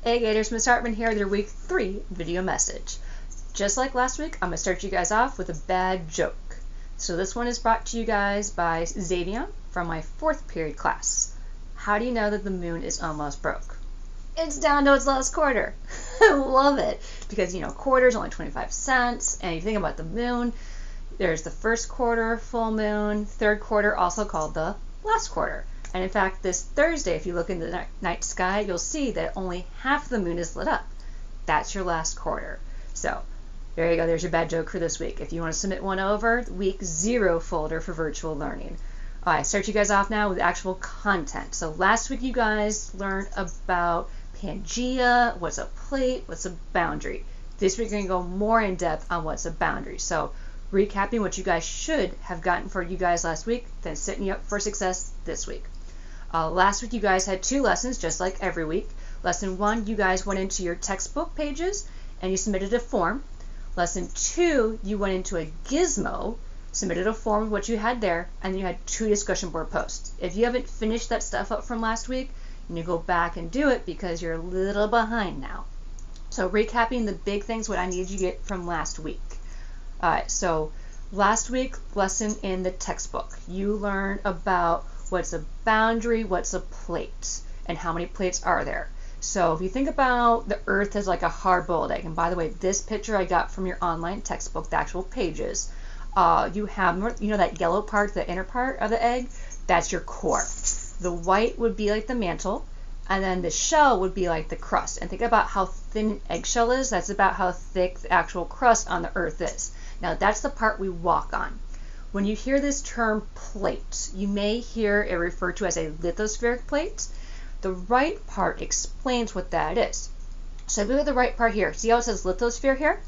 Hey Gators, Miss Hartman here with your week 3 video message. Just like last week, I'm going to start you guys off with a bad joke. So this one is brought to you guys by Xavier from my 4th period class. How do you know that the moon is almost broke? It's down to its last quarter. I love it because, quarter is only 25 cents, and you think about the moon, there's the first quarter, full moon, third quarter, also called the last quarter. And in fact, this Thursday, if you look in the night sky, you'll see that only half the moon is lit up. That's your last quarter. So there you go. There's your bad joke for this week. If you want to submit one over, week 0 folder for virtual learning. All right, start you guys off now with actual content. So last week you guys learned about Pangea, what's a plate, what's a boundary. This week we're going to go more in depth on what's a boundary. So recapping what you guys should have gotten for you guys last week, then setting you up for success this week. Last week you guys had 2 lessons, just like every week. Lesson 1, you guys went into your textbook pages and you submitted a form. Lesson 2, you went into a gizmo, submitted a form of what you had there, and you had 2 discussion board posts. If you haven't finished that stuff up from last week, you need to go back and do it because you're a little behind now. So recapping the big things, what I need you to get from last week. Alright, so last week, lesson in the textbook, you learned about what's a boundary, what's a plate, and how many plates are there. So if you think about the Earth as like a hard-boiled egg, and by the way, this picture I got from your online textbook, the actual pages, you have, that yellow part, the inner part of the egg, that's your core. The white would be like the mantle, and then the shell would be like the crust. And think about how thin an eggshell is. That's about how thick the actual crust on the Earth is. Now that's the part we walk on. When you hear this term plate, you may hear it referred to as a lithospheric plate. The right part explains what that is. So look at the right part here. See how it says lithosphere here?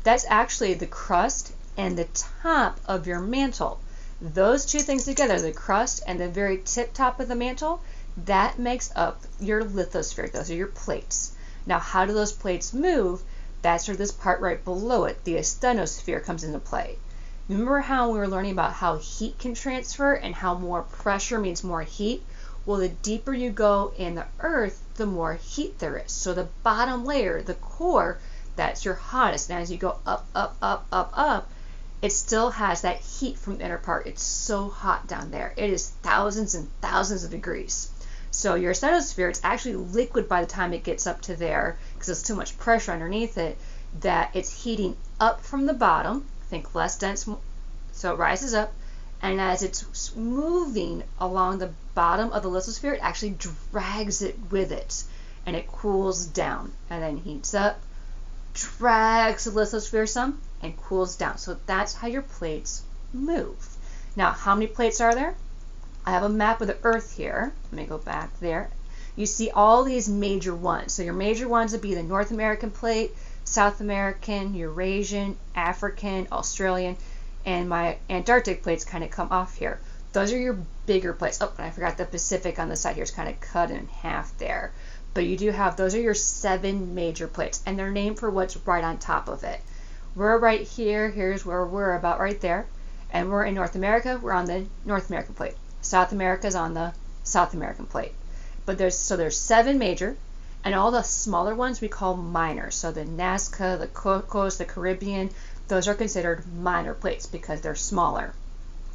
That's actually the crust and the top of your mantle. Those 2 things together, the crust and the very tip top of the mantle, that makes up your lithosphere. Those are your plates. Now, how do those plates move? That's where this part right below it, the asthenosphere, comes into play. Remember how we were learning about how heat can transfer and how more pressure means more heat? Well, the deeper you go in the Earth, the more heat there is. So the bottom layer, the core, that's your hottest. And as you go up, up, up, up, up, it still has that heat from the inner part. It's so hot down there. It is thousands and thousands of degrees. So your asthenosphere, it's actually liquid by the time it gets up to there because there's too much pressure underneath it that it's heating up from the bottom. Think less dense, so it rises up, and as it's moving along the bottom of the lithosphere, it actually drags it with it, and it cools down, and then heats up, drags the lithosphere some, and cools down. So that's how your plates move. Now, how many plates are there? I have a map of the Earth here. Let me go back there. You see all these major ones. So your major ones would be the North American plate, South American, Eurasian, African, Australian, and my Antarctic plates kind of come off here. Those are your bigger plates. Oh, and I forgot the Pacific on the side here. It's kind of cut in half there. But you do have, those are your 7 major plates, and they're named for what's right on top of it. We're right here. Here's where we're about right there. And we're in North America. We're on the North American plate. South America's on the South American plate. But there's 7 major. And all the smaller ones we call minor. So the Nazca, the Cocos, the Caribbean, those are considered minor plates because they're smaller.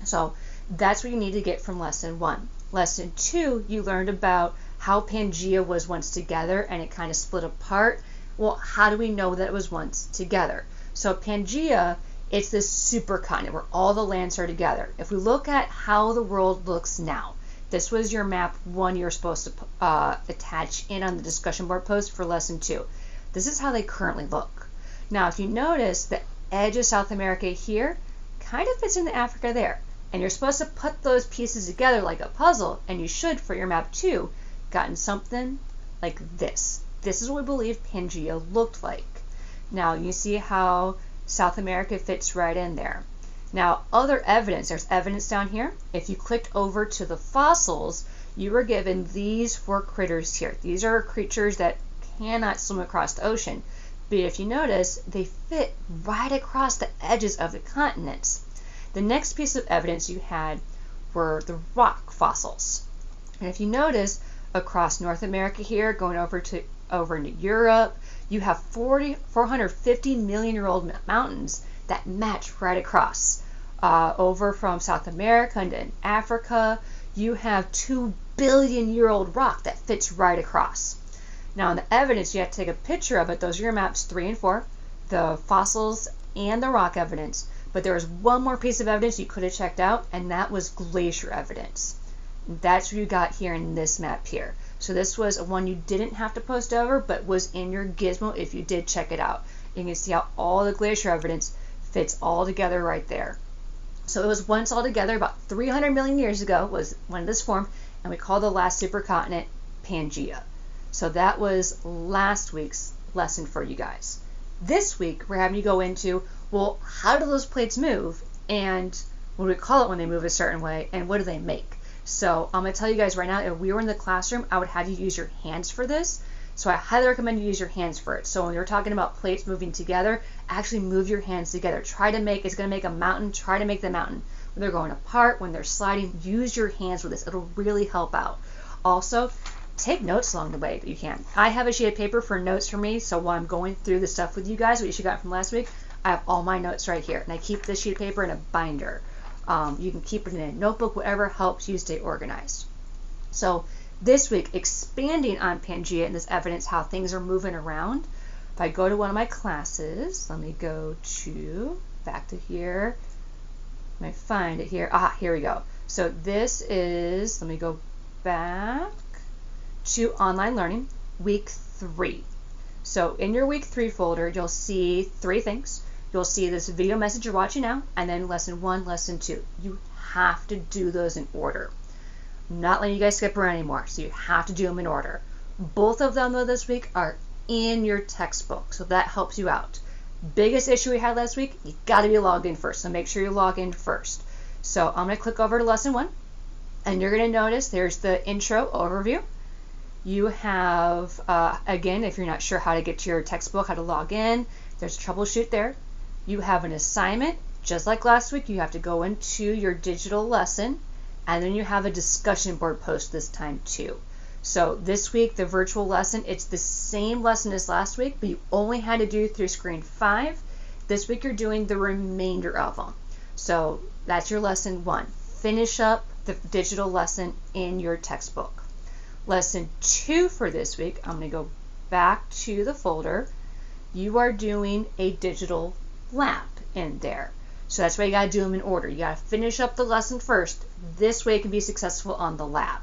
So that's what you need to get from lesson 1. Lesson 2, you learned about how Pangea was once together and it kind of split apart. Well, how do we know that it was once together? So Pangea, it's this supercontinent where all the lands are together. If we look at how the world looks now, this was your map 1 you're supposed to attach in on the discussion board post for lesson 2. This is how they currently look. Now, if you notice, the edge of South America here kind of fits into Africa there. And you're supposed to put those pieces together like a puzzle, and you should, for your map 2, gotten something like this. This is what we believe Pangea looked like. Now, you see how South America fits right in there. Now, other evidence, there's evidence down here. If you clicked over to the fossils, you were given these 4 critters here. These are creatures that cannot swim across the ocean. But if you notice, they fit right across the edges of the continents. The next piece of evidence you had were the rock fossils. And if you notice, across North America here, going over to over into Europe. You have 450 million year old mountains that match right across. Over from South America and Africa, you have 2 billion year old rock that fits right across. Now in the evidence, you have to take a picture of it. Those are your maps 3 and 4, the fossils and the rock evidence. But there was one more piece of evidence you could have checked out, and that was glacier evidence. That's what you got here in this map here. So this was one you didn't have to post over, but was in your gizmo if you did check it out. You can see how all the glacier evidence fits all together right there. So it was once all together about 300 million years ago was when this formed, and we call the last supercontinent Pangaea. So that was last week's lesson for you guys. This week we're having you go into, well, how do those plates move, and what do we call it when they move a certain way, and what do they make? So I'm going to tell you guys right now, if we were in the classroom, I would have you use your hands for this. So I highly recommend you use your hands for it. So when you're talking about plates moving together, actually move your hands together. Try to make, it's going to make a mountain, try to make the mountain. When they're going apart, when they're sliding, use your hands with this. It'll really help out. Also, take notes along the way that you can. I have a sheet of paper for notes for me, so while I'm going through the stuff with you guys, what you got from last week, I have all my notes right here. And I keep this sheet of paper in a binder. You can keep it in a notebook, whatever helps you stay organized. So this week, expanding on Pangaea and this evidence how things are moving around. If I go to one of my classes, let me go to, back to here. Let me find it here. Here we go. So this is, let me go back to online learning, week 3. So in your week 3 folder, you'll see 3 things. You'll see this video message you're watching now, and then lesson 1, lesson 2. You have to do those in order. I'm not letting you guys skip around anymore, so you have to do them in order. Both of them, though, this week are in your textbook, so that helps you out. Biggest issue we had last week, you got to be logged in first, so make sure you log in first. So I'm going to click over to lesson 1, and you're going to notice there's the intro overview. You have, again, if you're not sure how to get to your textbook, how to log in, there's troubleshoot there. You have an assignment, just like last week, you have to go into your digital lesson, and then you have a discussion board post this time too. So this week, the virtual lesson, it's the same lesson as last week, but you only had to do through screen 5. This week, you're doing the remainder of them. So that's your lesson 1. Finish up the digital lesson in your textbook. Lesson 2 for this week, I'm going to go back to the folder. You are doing a digital lab in there. So that's why you got to do them in order. You got to finish up the lesson first. This way you can be successful on the lab.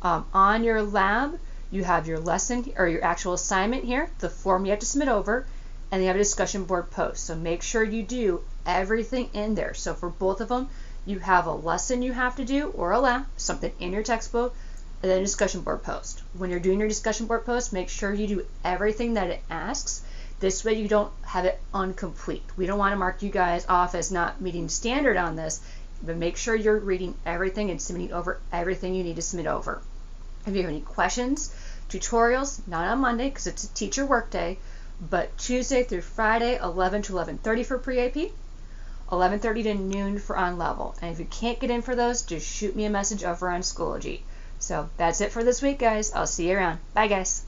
On your lab, you have your lesson or your actual assignment here, the form you have to submit over, and you have a discussion board post. So make sure you do everything in there. So for both of them, you have a lesson you have to do or a lab, something in your textbook, and then a discussion board post. When you're doing your discussion board post, make sure you do everything that it asks. This way you don't have it incomplete. We don't want to mark you guys off as not meeting standard on this, but make sure you're reading everything and submitting over everything you need to submit over. If you have any questions, tutorials, not on Monday because it's a teacher work day, but Tuesday through Friday, 11 to 11:30 for pre-AP, 11:30 to noon for on level. And if you can't get in for those, just shoot me a message over on Schoology. So that's it for this week, guys. I'll see you around. Bye, guys.